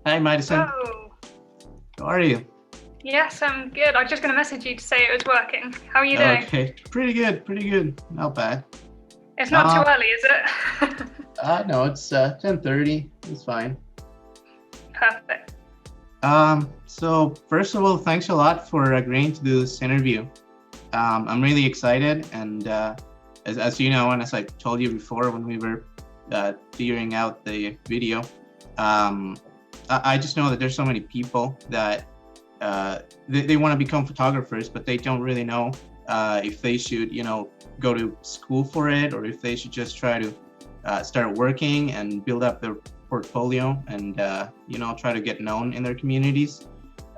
Hi, Madison. Oh, How are you? yes, I'm good. I was just going to message you to say it was working. How are you doing? Okay, pretty good, pretty good. Not bad. It's not too Um, early, is it? no, it's 10:30. It's fine. Perfect. So first of all, thanks a lot for agreeing to do this interview. I'm really excited, and as you know, and as I told you before when we were figuring out the video, um, I just know that there's so many people that they want to become photographers, but they don't really know if they should, go to school for it, or if they should just try to start working and build up their portfolio and, try to get known in their communities.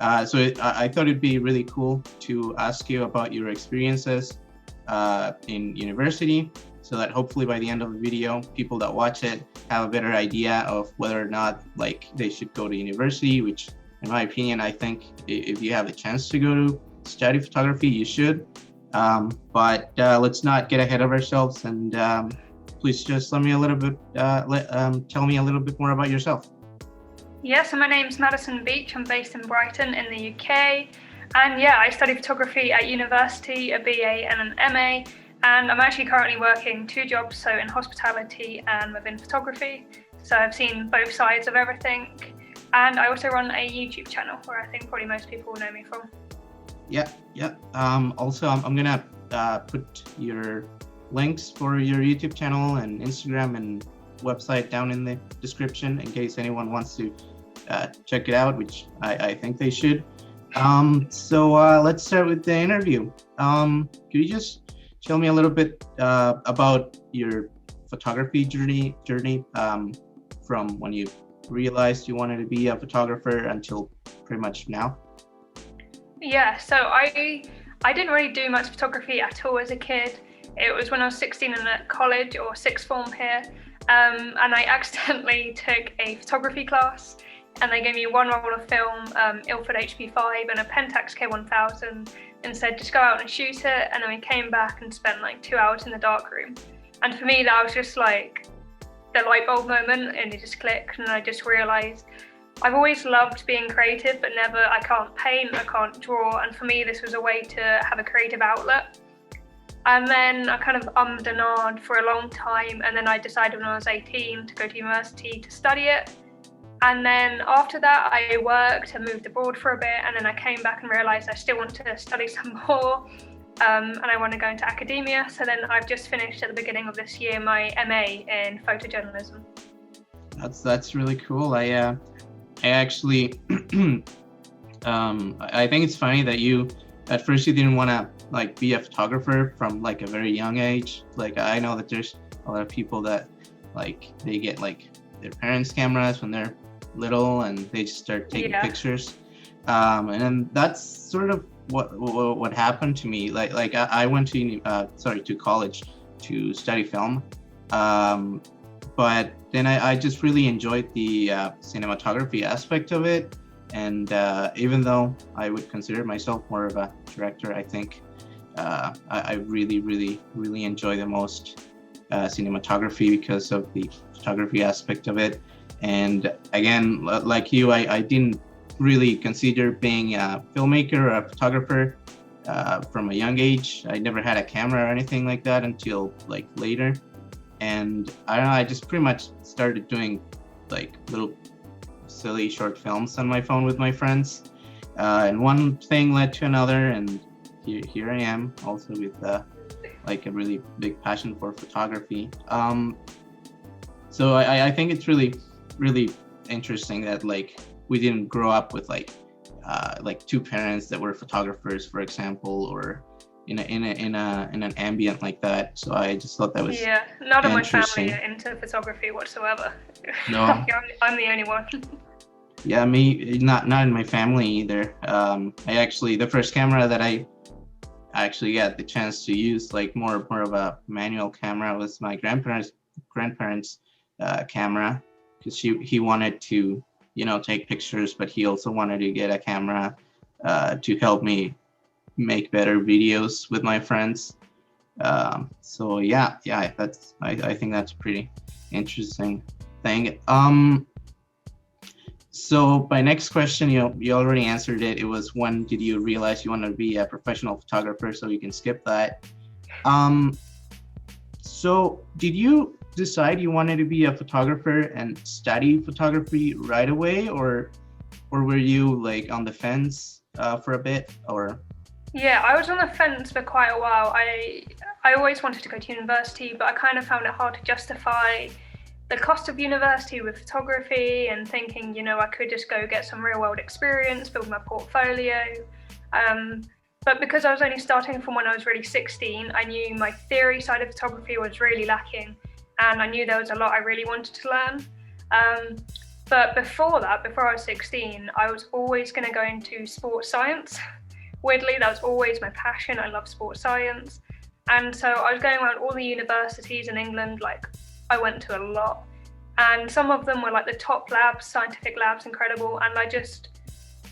I thought it'd be really cool to ask you about your experiences in university, so that hopefully by the end of the video, people that watch it have a better idea of whether or not they should go to university, which in my opinion, I think if you have the chance to go to study photography, you should. But let's not get ahead of ourselves, and please just tell me a little bit more about yourself. Yeah, so my name's Madison Beach. I'm based in Brighton in the UK. And yeah, I study photography at university, a BA and an MA. And I'm actually currently working two jobs, so in hospitality and within photography. So I've seen both sides of everything. And I also run a YouTube channel where I think probably most people will know me from. Yeah. Also, I'm gonna put your links for your YouTube channel and Instagram and website down in the description in case anyone wants to check it out, which I think they should. So let's start with the interview. Could you just tell me a little bit about your photography journey from when you realized you wanted to be a photographer until pretty much now? Yeah, so I didn't really do much photography at all as a kid. It was when I was 16 and at college or sixth form here, and I accidentally took a photography class, and they gave me one roll of film, Ilford HP5 and a Pentax K1000, and said just go out and shoot it. And then we came back and spent like 2 hours in the darkroom. And for me, that was just like the light bulb moment, and it just clicked, and I just realized I've always loved being creative, but I can't paint, I can't draw, and for me this was a way to have a creative outlet. And then I kind of ummed and ahed for a long time, and then I decided when I was 18 to go to university to study it. And then after that I worked and moved abroad for a bit, and then I came back and realised I still want to study some more, and I want to go into academia. So then I've just finished at the beginning of this year my MA in photojournalism. That's really cool. I actually I think it's funny that you at first you didn't want to be a photographer from a very young age. I know that there's a lot of people that they get their parents' cameras when they're little and they just start taking pictures. And then that's sort of what happened to me. I went to college to study film. But then I just really enjoyed the cinematography aspect of it. And even though I would consider myself more of a director, I think I really, really, really enjoy the most cinematography because of the photography aspect of it. And again, like you, I didn't really consider being a filmmaker or a photographer from a young age. I never had a camera or anything like that until later. And I don't know, I just pretty much started doing little silly short films on my phone with my friends. And one thing led to another, and here I am, also with a really big passion for photography. So I think it's really, really interesting that we didn't grow up with two parents that were photographers, for example, or in an ambient like that. So I just thought that was none of my interesting. family are into photography whatsoever. No. I'm the only one. Yeah, me not in my family either. The first camera that I actually got the chance to use more of a manual camera was my grandparents camera, because he wanted to take pictures, but he also wanted to get a camera to help me make better videos with my friends. So I think that's a pretty interesting thing. So my next question, you already answered it. It was, when did you realize you want to be a professional photographer? So you can skip that. So did you decide you wanted to be a photographer and study photography right away, or were you like on the fence for a bit, or? Yeah, I was on the fence for quite a while. I always wanted to go to university, but I kind of found it hard to justify the cost of university with photography, and thinking, I could just go get some real world experience, build my portfolio. But because I was only starting from when I was really 16, I knew my theory side of photography was really lacking, and I knew there was a lot I really wanted to learn. But before I was 16, I was always going to go into sports science. Weirdly, that was always my passion. I love sports science. And so I was going around all the universities in England, like I went to a lot. And some of them were like the top labs, scientific labs, incredible. And I just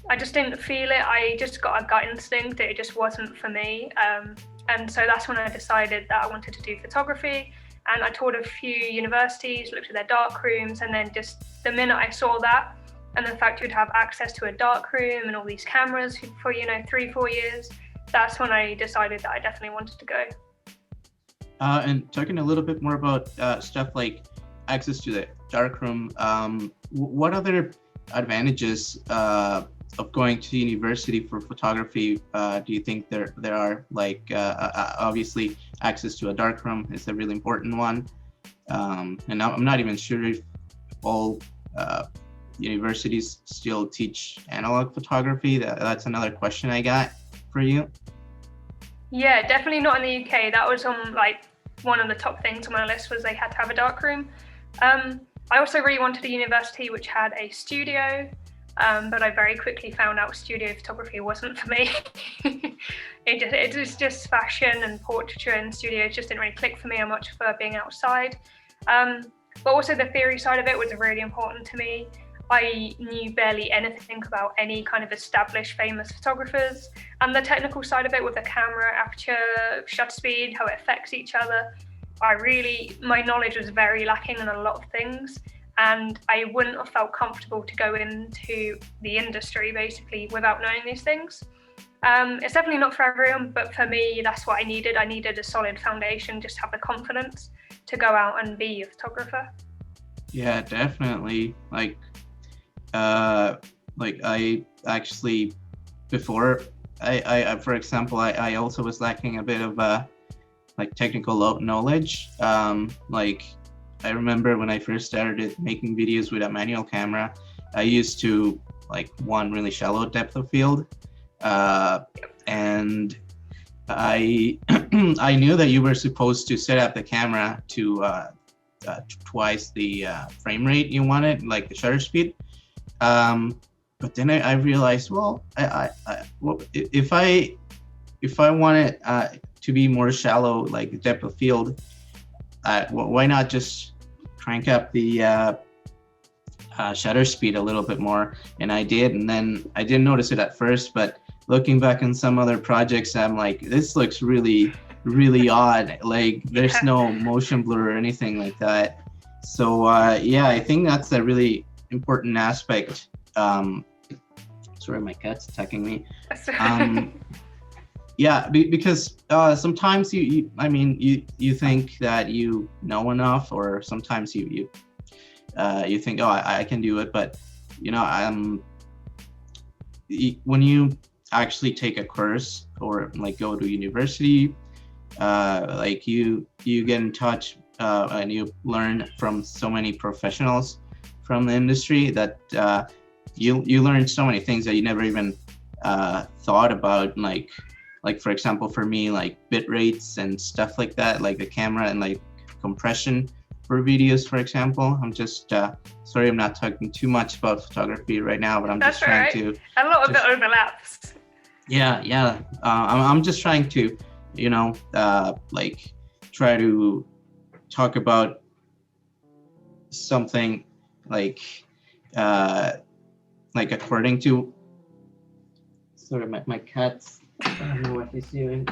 didn't feel it. I just got a gut instinct. It just wasn't for me. And so that's when I decided that I wanted to do photography. And I toured a few universities, looked at their dark rooms, and then just the minute I saw that, and the fact you'd have access to a dark room and all these cameras for 3-4 years, that's when I decided that I definitely wanted to go. And talking a little bit more about stuff like access to the darkroom, what other advantages of going to university for photography do you think there are? Like obviously access to a darkroom is a really important one, and I'm not even sure if all universities still teach analog photography. That's another question I got for you. Yeah, definitely not in the UK. That was on one of the top things on my list, was they had to have a darkroom. I also really wanted a university which had a studio, but I very quickly found out studio photography wasn't for me. It was just fashion and portraiture, and studios just didn't really click for me. I much prefer being outside. But also the theory side of it was really important to me. I knew barely anything about any kind of established famous photographers, and the technical side of it with the camera, aperture, shutter speed, how it affects each other. My knowledge was very lacking in a lot of things, and I wouldn't have felt comfortable to go into the industry basically without knowing these things. It's definitely not for everyone, but for me, that's what I needed. I needed a solid foundation, just have the confidence to go out and be a photographer. Yeah, definitely. I actually, before I for example, I also was lacking a bit of technical knowledge. I remember when I first started making videos with a manual camera, I used to one really shallow depth of field, and I I knew that you were supposed to set up the camera to twice the frame rate you wanted, like the shutter speed. But then I realized, if I want it to be more shallow, like the depth of field, why not just crank up the shutter speed a little bit more? And I did, and then I didn't notice it at first, but looking back on some other projects, I'm like, this looks really, really odd. Like there's no motion blur or anything like that. So yeah, I think that's a really important aspect. Sorry, my cat's attacking me. Yeah, because sometimes you think that you know enough, or sometimes you think, oh, I can do it, but when you actually take a course or go to university, you get in touch and you learn from so many professionals from the industry that you learn so many things that you never even thought about, like for example, for me, bit rates and stuff like that, like the camera and compression for videos, for example. I'm just sorry, I'm not talking too much about photography right now, but I'm That's just trying right. to. A lot of it overlaps. Yeah. I'm just trying to, try to talk about something according to. Sorry, my cat's. I don't know what he's doing.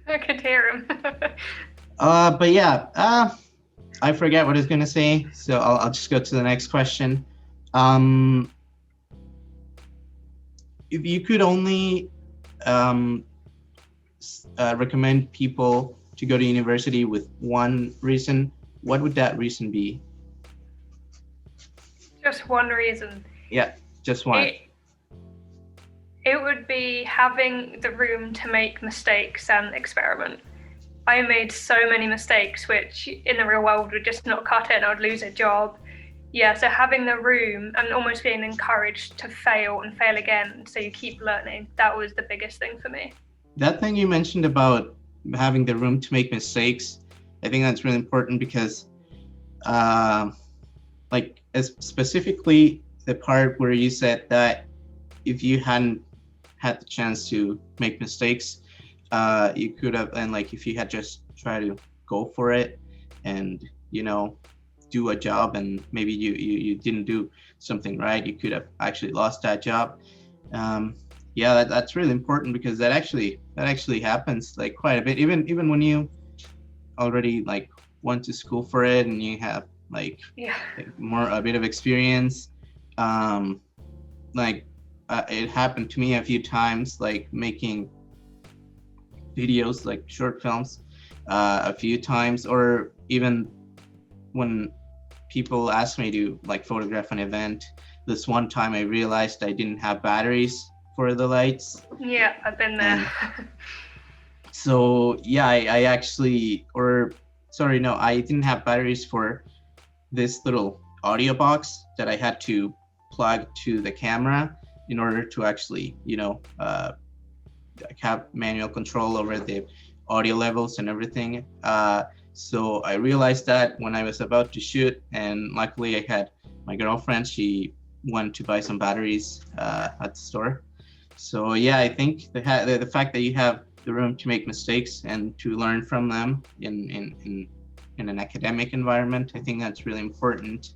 I could hear him. But yeah, I forget what I was gonna say, so I'll just go to the next question. if you could only recommend people to go to university with one reason, what would that reason be? Just one reason. Yeah, just one. It would be having the room to make mistakes and experiment. I made so many mistakes, which in the real world would just not cut it and I would lose a job. Yeah, so having the room and almost being encouraged to fail and fail again, so you keep learning, that was the biggest thing for me. That thing you mentioned about having the room to make mistakes, I think that's really important because specifically the part where you said that if you hadn't had the chance to make mistakes, you could have, and like if you had just tried to go for it and do a job and maybe you didn't do something right, you could have actually lost that job. That's really important because that actually happens like quite a bit, even when you already like went to school for it and you have a bit of experience. It happened to me a few times, like making videos, like short films, a few times, or even when people asked me to like photograph an event. This one time I realized I didn't have batteries for the lights. Yeah, I've been there. So yeah, I didn't have batteries for this little audio box that I had to plug to the camera in order to actually, have manual control over the audio levels and everything. So I realized that when I was about to shoot, and luckily I had my girlfriend, she went to buy some batteries at the store. So yeah, I think the fact that you have the room to make mistakes and to learn from them in an academic environment, I think that's really important.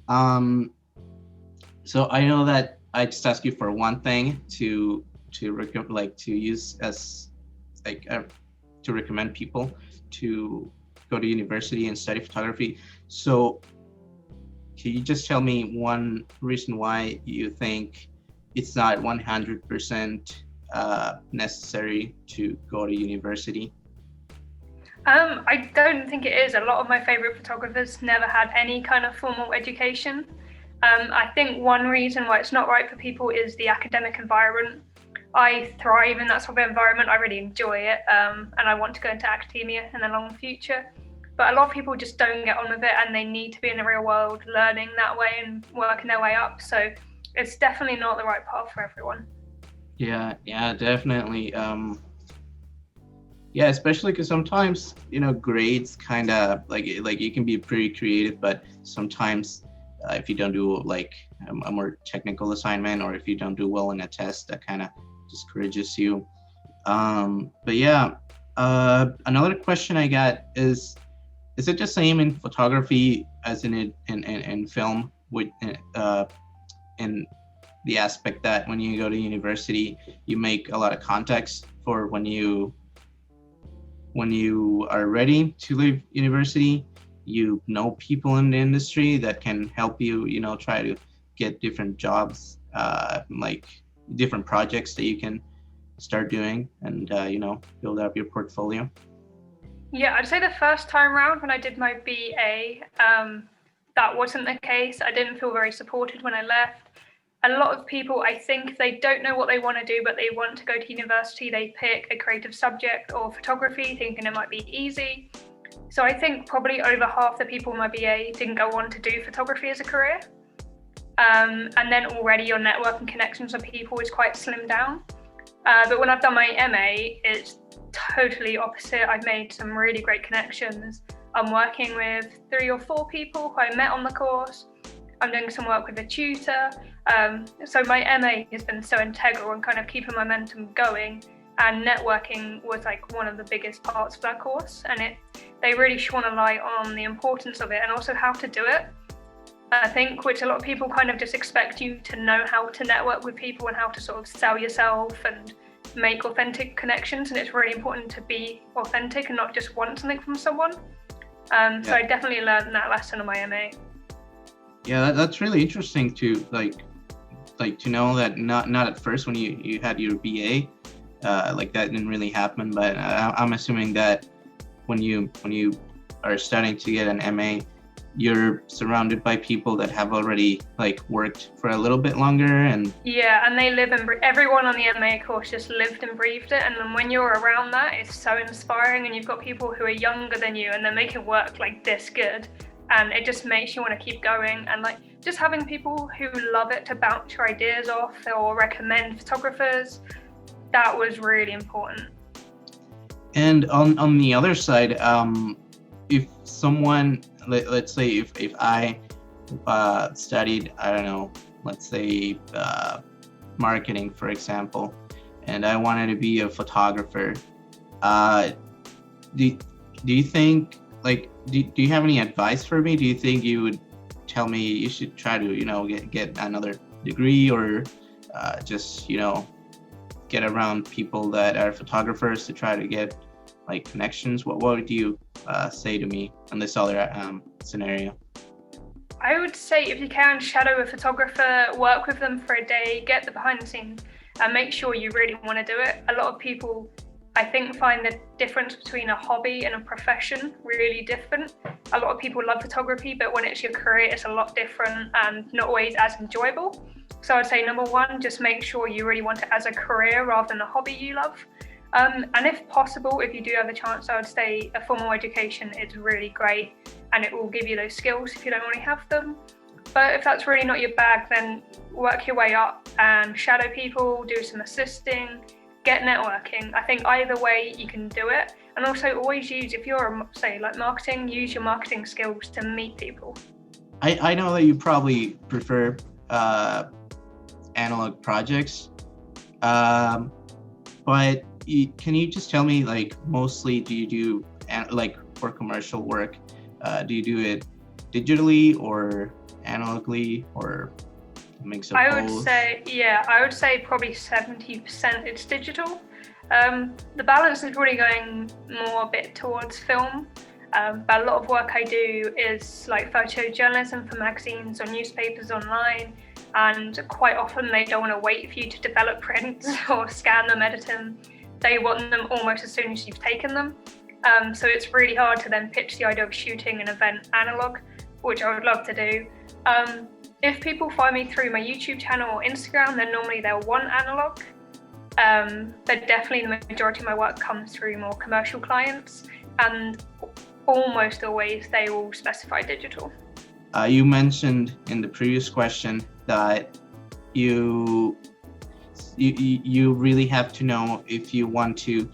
So I know that I just asked you for one thing to use as to recommend people to go to university and study photography. So can you just tell me one reason why you think it's not 100% necessary to go to university? I don't think it is. A lot of my favorite photographers never had any kind of formal education. I think one reason why it's not right for people is the academic environment. I thrive in that sort of environment. I really enjoy it, and I want to go into academia in the long future. But a lot of people just don't get on with it, and they need to be in the real world learning that way and working their way up. So it's definitely not the right path for everyone. Yeah, definitely. Yeah, especially because sometimes grades kind of like you can be pretty creative, but sometimes if you don't do like a more technical assignment, or if you don't do well in a test, that kind of discourages you. But yeah, another question I got is it the same in photography as in film, with in the aspect that when you go to university, you make a lot of contacts for when you are ready to leave university? You know people in the industry that can help you, try to get different jobs, like different projects that you can start doing and, build up your portfolio. Yeah, I'd say the first time around when I did my BA, that wasn't the case. I didn't feel very supported when I left. A lot of people, I think they don't know what they want to do, but they want to go to university. They pick a creative subject or photography, thinking it might be easy. So I think probably over half the people in my BA didn't go on to do photography as a career. And then already your network and connections with people is quite slimmed down. But when I've done my MA, it's totally opposite. I've made some really great connections. I'm working with 3 or 4 people who I met on the course. I'm doing some work with a tutor. So my MA has been so integral in kind of keeping momentum going, and networking was like one of the biggest parts of that course, and they really shone a light on the importance of it and also how to do it. I think, which a lot of people kind of just expect you to know how to network with people and how to sort of sell yourself and make authentic connections, and it's really important to be authentic and not just want something from someone. So I definitely learned that lesson on my MA. Yeah, that's really interesting to like to know that not at first when you had your BA, like that didn't really happen. But I'm assuming that when you are starting to get an MA, you're surrounded by people that have already like worked for a little bit longer. And yeah, and they live and everyone on the MA course just lived and breathed it. And then when you're around that, it's so inspiring, and you've got people who are younger than you and they're making work like this good, and it just makes you want to keep going. And like just having people who love it to bounce your ideas off or recommend photographers, that was really important. And on the other side, if someone, let's say if I studied, I don't know, let's say marketing, for example, and I wanted to be a photographer, do you think, like, do you have any advice for me? Do you think you would tell me you should try to, get another degree, or just, get around people that are photographers to try to get like connections? What would you say to me on this other scenario? I would say if you can, shadow a photographer, work with them for a day, get the behind the scenes, and make sure you really want to do it. A lot of people, I think, find the difference between a hobby and a profession really different. A lot of people love photography, but when it's your career, it's a lot different and not always as enjoyable. So I'd say number one, just make sure you really want it as a career rather than a hobby you love. And if possible, if you do have a chance, I would say a formal education is really great, and it will give you those skills if you don't already have them. But if that's really not your bag, then work your way up and shadow people, do some assisting, get networking. I think either way you can do it. And also always use, if you're, say, like marketing, use your marketing skills to meet people. I know that you probably prefer analog projects, but can you just tell me, like, mostly do you do, like, for commercial work, do you do it digitally or analogically, or a mix of both? I would say probably 70% it's digital. The balance is really going more a bit towards film, but a lot of work I do is like photojournalism for magazines or newspapers online, and quite often they don't want to wait for you to develop prints or scan them, edit them. They want them almost as soon as you've taken them. So it's really hard to then pitch the idea of shooting an event analog, which I would love to do. If people find me through my YouTube channel or Instagram, then normally they'll want analog. But definitely the majority of my work comes through more commercial clients, and almost always they will specify digital. You mentioned in the previous question that you really have to know if you want to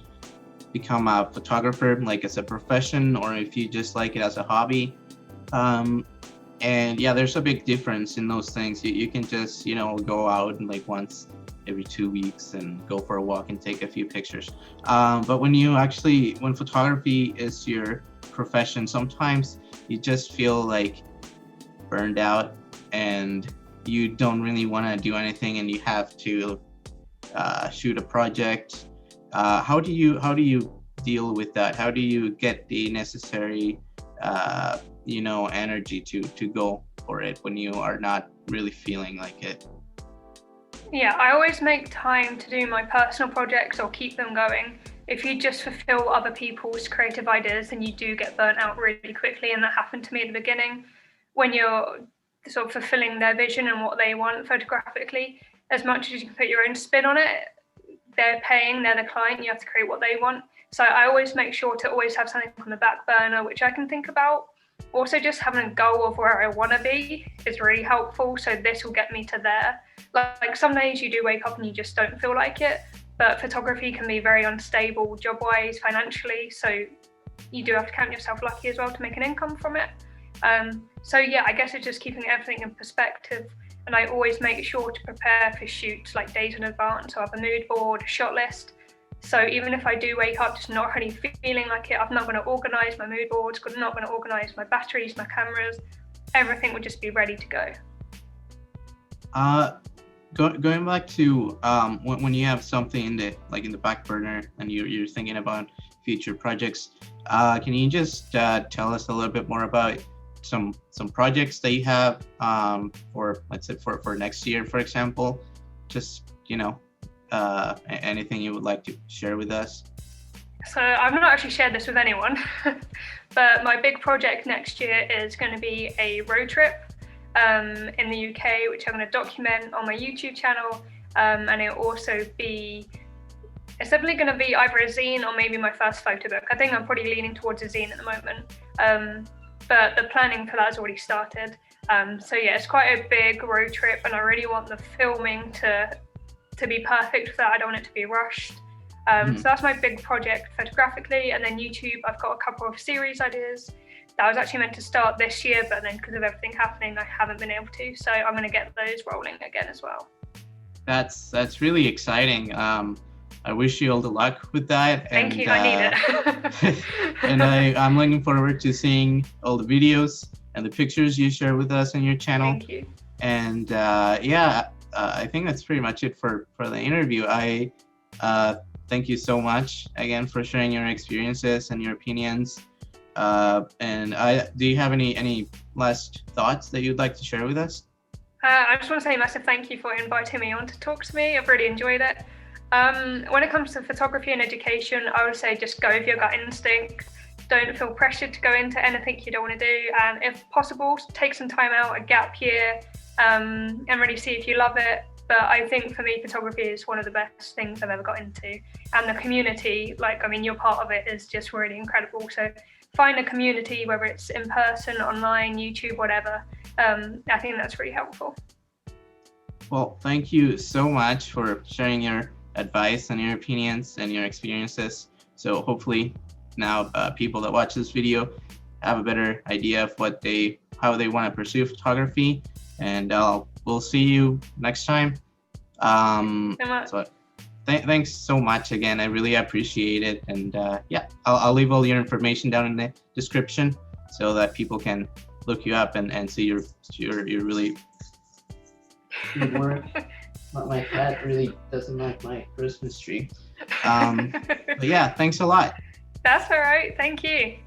become a photographer, like as a profession, or if you just like it as a hobby. And yeah, there's a big difference in those things. You can just, go out and like once every 2 weeks and go for a walk and take a few pictures. But when photography is your profession, sometimes you just feel like burned out and you don't really want to do anything, and you have to shoot a project. How do you deal with that? How do you get the necessary energy to go for it when you are not really feeling like it? Yeah, I always make time to do my personal projects or keep them going. If you just fulfill other people's creative ideas, then you do get burnt out really quickly, and that happened to me at the beginning. When you're sort of fulfilling their vision and what they want photographically, as much as you can put your own spin on it, they're paying, they're the client, you have to create what they want. So I always make sure to always have something on the back burner which I can think about. Also, just having a goal of where I want to be is really helpful. So this will get me to there. Like some days you do wake up and you just don't feel like it, but photography can be very unstable job-wise, financially. So you do have to count yourself lucky as well to make an income from it. So yeah, I guess it's just keeping everything in perspective. And I always make sure to prepare for shoots like days in advance. So I have a mood board, a shot list. So even if I do wake up just not really feeling like it, I'm not going to organise my mood boards, I'm not going to organise my batteries, my cameras. Everything would just be ready to go. Going back to when you have something in the back burner and you're thinking about future projects, can you just tell us a little bit more about some projects that you have for, let's say, for next year, for example? Just, anything you would like to share with us? So I've not actually shared this with anyone, but my big project next year is going to be a road trip in the UK, which I'm going to document on my YouTube channel, and it's definitely going to be either a zine or maybe my first photo book. I think I'm probably leaning towards a zine at the moment, but the planning for that has already started. So yeah, it's quite a big road trip, and I really want the filming to be perfect for that. I don't want it to be rushed. So that's my big project photographically. And then YouTube, I've got a couple of series ideas that I was actually meant to start this year, but then because of everything happening, I haven't been able to. So I'm going to get those rolling again as well. That's really exciting. I wish you all the luck with that. Thank you, I need it. And I'm looking forward to seeing all the videos and the pictures you share with us on your channel. Thank you. And I think that's pretty much it for the interview. I thank you so much again for sharing your experiences and your opinions. And do you have any last thoughts that you'd like to share with us? I just want to say a massive thank you for inviting me on to talk to me. I've really enjoyed it. When it comes to photography and education, I would say just go with your gut instinct. Don't feel pressured to go into anything you don't want to do. And if possible, take some time out, a gap year, and really see if you love it. But I think for me, photography is one of the best things I've ever got into. And the community, you're part of it, is just really incredible. So find a community, whether it's in person, online, YouTube, whatever. I think that's really helpful. Well, thank you so much for sharing your advice and your opinions and your experiences. So hopefully now people that watch this video have a better idea of how they want to pursue photography. And we'll see you next time. So thanks so much again. I really appreciate it. And I'll leave all your information down in the description so that people can look you up and see your really good work. My cat really doesn't like my Christmas tree. But yeah, thanks a lot. That's all right. Thank you.